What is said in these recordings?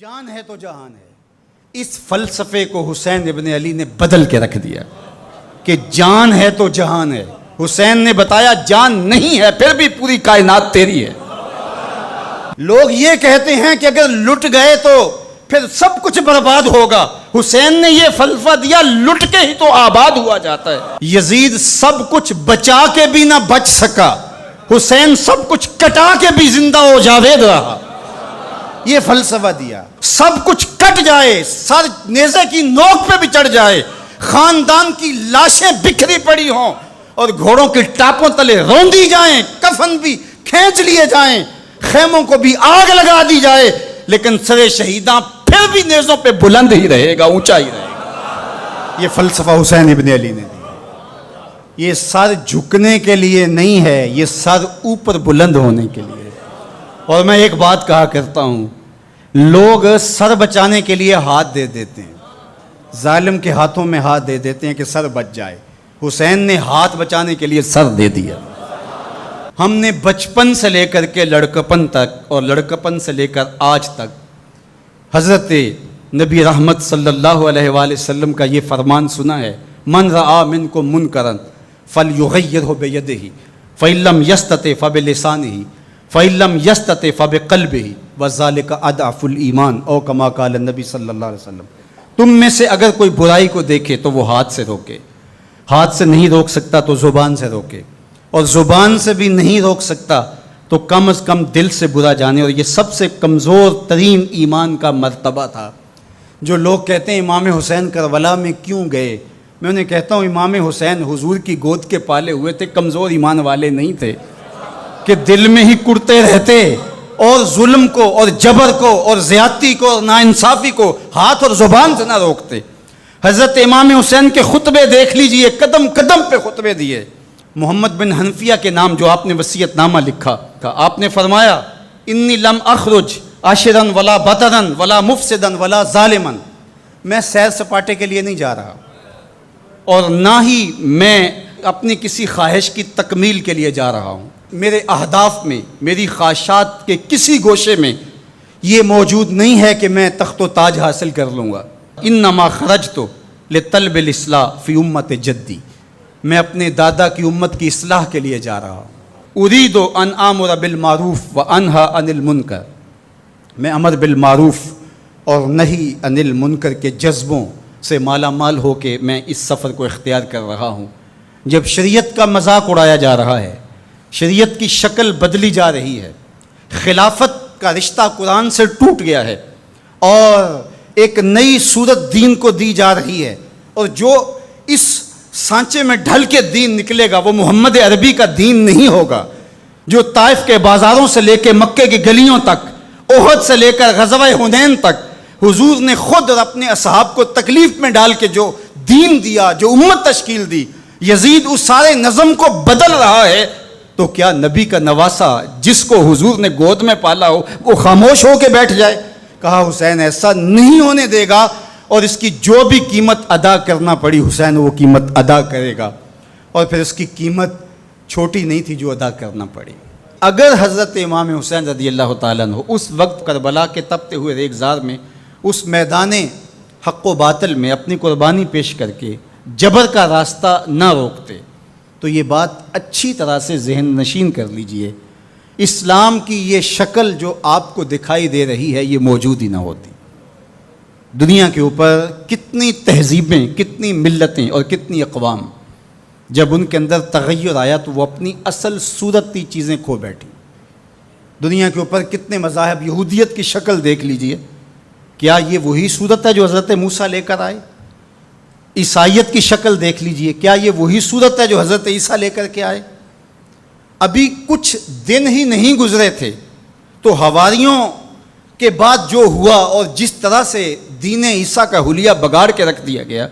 جان ہے تو جہان ہے، اس فلسفے کو حسین ابن علی نے بدل کے رکھ دیا کہ جان ہے تو جہان ہے۔ حسین نے بتایا جان نہیں ہے پھر بھی پوری کائنات تیری ہے۔ لوگ یہ کہتے ہیں کہ اگر لٹ گئے تو پھر سب کچھ برباد ہوگا، حسین نے یہ فلسفہ دیا لٹ کے ہی تو آباد ہوا جاتا ہے۔ یزید سب کچھ بچا کے بھی نہ بچ سکا، حسین سب کچھ کٹا کے بھی زندہ و جاوید رہا۔ یہ فلسفہ دیا سب کچھ کٹ جائے، سر نیزے کی نوک پہ بھی چڑھ جائے، خاندان کی لاشیں بکھری پڑی ہوں اور گھوڑوں کے ٹاپوں تلے روندی جائیں، کفن بھی کھینچ لیے جائیں، خیموں کو بھی آگ لگا دی جائے، لیکن سر شہیداں پھر بھی نیزوں پہ بلند ہی رہے گا، اونچا ہی رہے گا۔ یہ فلسفہ حسین ابن علی نے دیا۔ یہ سر جھکنے کے لیے نہیں ہے، یہ سر اوپر بلند ہونے کے لیے۔ اور میں ایک بات کہا کرتا ہوں، لوگ سر بچانے کے لیے ہاتھ دے دیتے ہیں، ظالم کے ہاتھوں میں ہاتھ دے دیتے ہیں کہ سر بچ جائے۔ حسین نے ہاتھ بچانے کے لیے سر دے دیا۔ ہم نے بچپن سے لے کر کے لڑکپن تک اور لڑکپن سے لے کر آج تک حضرت نبی رحمت صلی اللہ علیہ وآلہ وسلم کا یہ فرمان سنا ہے، من رآ منکم منکرا فلیغیرہ بیدہ فإن لم یستطع فبلسانہ فإن لم یستطع فبقلبہ وذلک اضعف الایمان، او کما قال النبی صلی اللہ علیہ وسلم۔ تم میں سے اگر کوئی برائی کو دیکھے تو وہ ہاتھ سے روکے، ہاتھ سے نہیں روک سکتا تو زبان سے روکے، اور زبان سے بھی نہیں روک سکتا تو کم از کم دل سے برا جانے۔ اور یہ سب سے کمزور ترین ایمان کا مرتبہ تھا۔ جو لوگ کہتے ہیں امام حسین کربلا میں کیوں گئے، میں انہیں کہتا ہوں امام حسین حضور کی گود کے پالے ہوئے تھے، کمزور ایمان والے نہیں تھے کہ دل میں ہی کڑتے رہتے اور ظلم کو اور جبر کو اور زیادتی کو اور ناانصافی کو ہاتھ اور زبان سے نہ روکتے۔ حضرت امام حسین کے خطبے دیکھ لیجئے، قدم قدم پہ خطبے دیے۔ محمد بن حنفیہ کے نام جو آپ نے وصیت نامہ لکھا، آپ نے فرمایا انی لم اخرج عاشرا ولا بطرا ولا مفسدا ولا ظالما، میں سیر سپاٹے کے لیے نہیں جا رہا اور نہ ہی میں اپنی کسی خواہش کی تکمیل کے لیے جا رہا ہوں۔ میرے اہداف میں، میری خواہشات کے کسی گوشے میں یہ موجود نہیں ہے کہ میں تخت و تاج حاصل کر لوں گا۔ انما خرجت لطلب الاصلاح فی امت جدی، میں اپنے دادا کی امت کی اصلاح کے لیے جا رہا ہوں۔ ارید ان آمر بالمعروف وانہی عن المنکر، میں امر بالمعروف اور نہی عن المنکر کے جذبوں سے مالا مال ہو کے میں اس سفر کو اختیار کر رہا ہوں۔ جب شریعت کا مذاق اڑایا جا رہا ہے، شریعت کی شکل بدلی جا رہی ہے، خلافت کا رشتہ قرآن سے ٹوٹ گیا ہے اور ایک نئی صورت دین کو دی جا رہی ہے، اور جو اس سانچے میں ڈھل کے دین نکلے گا وہ محمد عربی کا دین نہیں ہوگا، جو طائف کے بازاروں سے لے کے مکے کی گلیوں تک، احد سے لے کر غزوہ حنین تک حضور نے خود اور اپنے اصحاب کو تکلیف میں ڈال کے جو دین دیا، جو امت تشکیل دی، یزید اس سارے نظم کو بدل رہا ہے، تو کیا نبی کا نواسا جس کو حضور نے گود میں پالا ہو وہ خاموش ہو کے بیٹھ جائے؟ کہا حسین ایسا نہیں ہونے دے گا، اور اس کی جو بھی قیمت ادا کرنا پڑی حسین وہ قیمت ادا کرے گا، اور پھر اس کی قیمت چھوٹی نہیں تھی جو ادا کرنا پڑی۔ اگر حضرت امام حسین رضی اللہ تعالیٰ عنہ اس وقت کربلا کے تپتے ہوئے ریگزار میں، اس میدان حق و باطل میں اپنی قربانی پیش کر کے جبر کا راستہ نہ روکتے تو یہ بات اچھی طرح سے ذہن نشین کر لیجئے، اسلام کی یہ شکل جو آپ کو دکھائی دے رہی ہے یہ موجود ہی نہ ہوتی۔ دنیا کے اوپر کتنی تہذیبیں، کتنی ملتیں اور کتنی اقوام، جب ان کے اندر تغیر آیا تو وہ اپنی اصل صورتی چیزیں کھو بیٹھی۔ دنیا کے اوپر کتنے مذاہب، یہودیت کی شکل دیکھ لیجئے، کیا یہ وہی صورت ہے جو حضرت موسیٰ لے کر آئے؟ عیسائیت کی شکل دیکھ لیجئے، کیا یہ وہی صورت ہے جو حضرت عیسیٰ لے کر کے آئے؟ ابھی کچھ دن ہی نہیں گزرے تھے تو حواریوں کے بعد جو ہوا اور جس طرح سے دین عیسیٰ کا حلیہ بگاڑ کے رکھ دیا گیا،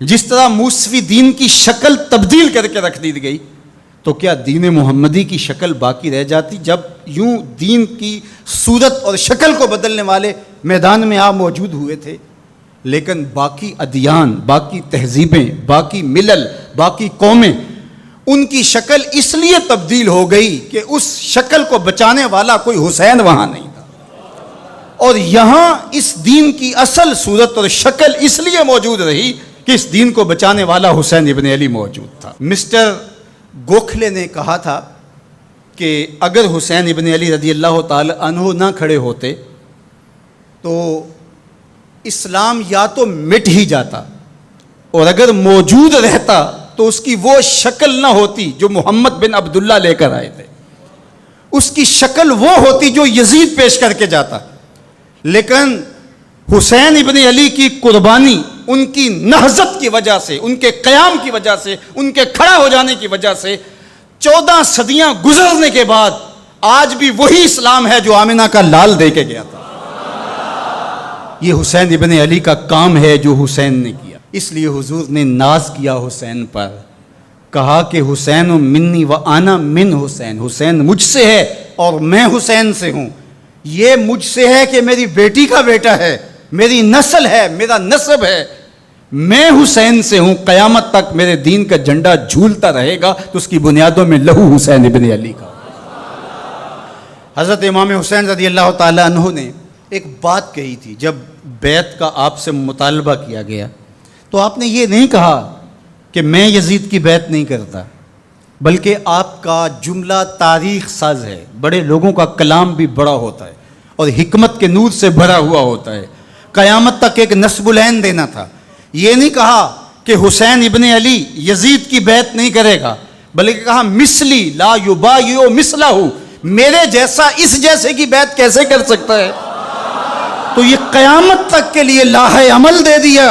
جس طرح موسوی دین کی شکل تبدیل کر کے رکھ دی گئی، تو کیا دین محمدی کی شکل باقی رہ جاتی؟ جب یوں دین کی صورت اور شکل کو بدلنے والے میدان میں آپ موجود ہوئے تھے، لیکن باقی ادیان، باقی تہذیبیں، باقی ملل، باقی قومیں، ان کی شکل اس لیے تبدیل ہو گئی کہ اس شکل کو بچانے والا کوئی حسین وہاں نہیں تھا۔ اور یہاں اس دین کی اصل صورت اور شکل اس لیے موجود رہی کہ اس دین کو بچانے والا حسین ابن علی موجود تھا۔ مسٹر گوکھلے نے کہا تھا کہ اگر حسین ابن علی رضی اللہ تعالی عنہ نہ کھڑے ہوتے تو اسلام یا تو مٹ ہی جاتا، اور اگر موجود رہتا تو اس کی وہ شکل نہ ہوتی جو محمد بن عبداللہ لے کر آئے تھے، اس کی شکل وہ ہوتی جو یزید پیش کر کے جاتا۔ لیکن حسین ابن علی کی قربانی، ان کی نہضت کی وجہ سے، ان کے قیام کی وجہ سے، ان کے کھڑا ہو جانے کی وجہ سے 14 صدیاں گزرنے کے بعد آج بھی وہی اسلام ہے جو آمنہ کا لال دے کے گیا تھا۔ یہ حسین ابن علی کا کام ہے جو حسین نے کیا۔ اس لیے حضور نے ناز کیا حسین پر، کہا کہ حسین منی و انا من حسین، حسین مجھ سے ہے اور میں حسین سے ہوں۔ یہ مجھ سے ہے کہ میری بیٹی کا بیٹا ہے، میری نسل ہے، میرا نسب ہے، میں حسین سے ہوں، قیامت تک میرے دین کا جھنڈا جھولتا رہے گا، تو اس کی بنیادوں میں لہو حسین ابن علی کا۔ حضرت امام حسین رضی اللہ تعالی عنہ نے ایک بات کہی تھی جب بیعت کا آپ سے مطالبہ کیا گیا، تو آپ نے یہ نہیں کہا کہ میں یزید کی بیعت نہیں کرتا، بلکہ آپ کا جملہ تاریخ ساز ہے، بڑے لوگوں کا کلام بھی بڑا ہوتا ہے اور حکمت کے نور سے بھرا ہوا ہوتا ہے، قیامت تک ایک نصب العین دینا تھا۔ یہ نہیں کہا کہ حسین ابن علی یزید کی بیعت نہیں کرے گا، بلکہ کہا مثلی لا یبایع مثلہ، میرے جیسا اس جیسے کی بیعت کیسے کر سکتا ہے؟ تو یہ قیامت تک کے لیے لاہ عمل دے دیا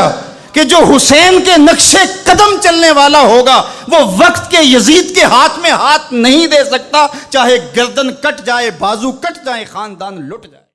کہ جو حسین کے نقشے قدم چلنے والا ہوگا وہ وقت کے یزید کے ہاتھ میں ہاتھ نہیں دے سکتا، چاہے گردن کٹ جائے، بازو کٹ جائے، خاندان لٹ جائے۔